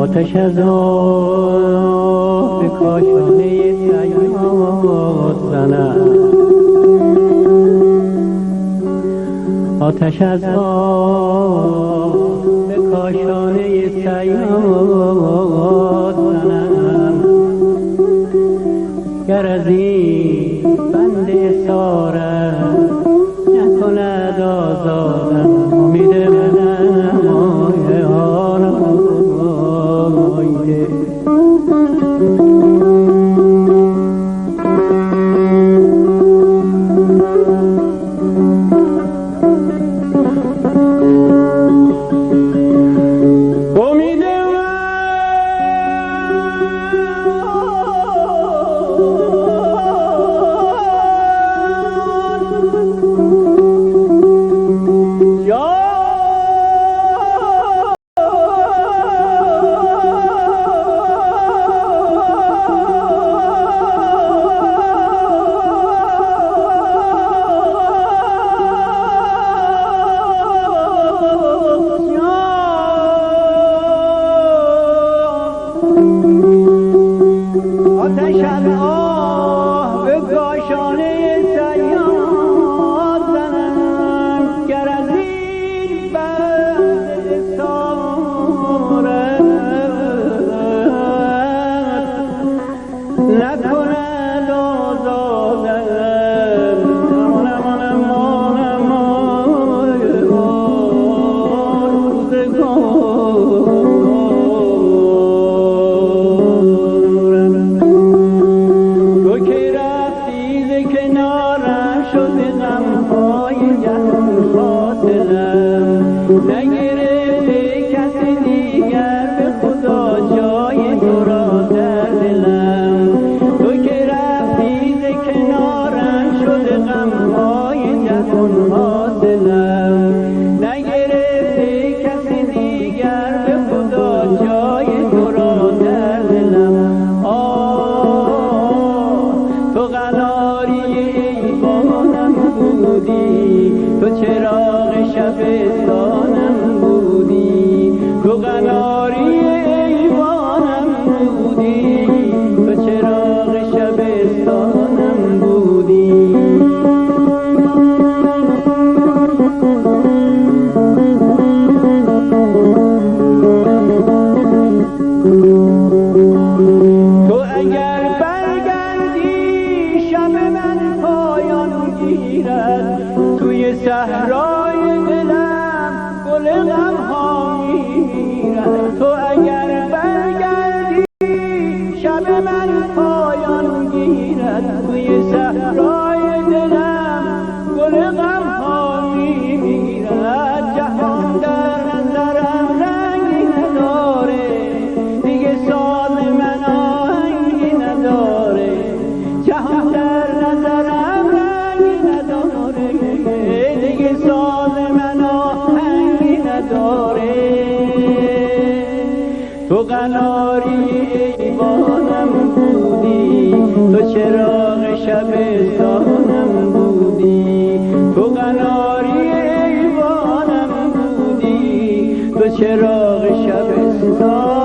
آتش از آب به کاشانه صیاد زند، آتش از آب به کاشانه صیاد زند. گر از این بند اسارت نکند آزادم، امید منم آیه آنم تو چراغ شبستانم بودی، تو قناری ایوانم بودی، تو چراغ شبستانم بودی. تو اگر برگردی شب من پایان گیرد، توی صحرای دلم گل غم ها میرد. تو اگر برگردی شب من پایان گیرد، توی صحرای دلم گل غم ها میرد. جهان در نظرم رنگی نداره، دیگه ساز من آهنگی نداره. جهان در نظرم رنگی نداره، دیگه ساز من آهنگی نداره. تو قناری ایوانم بودی، تو چراغ شبستانم بودی، تو قناری ایوانم بودی، تو چراغ شبستان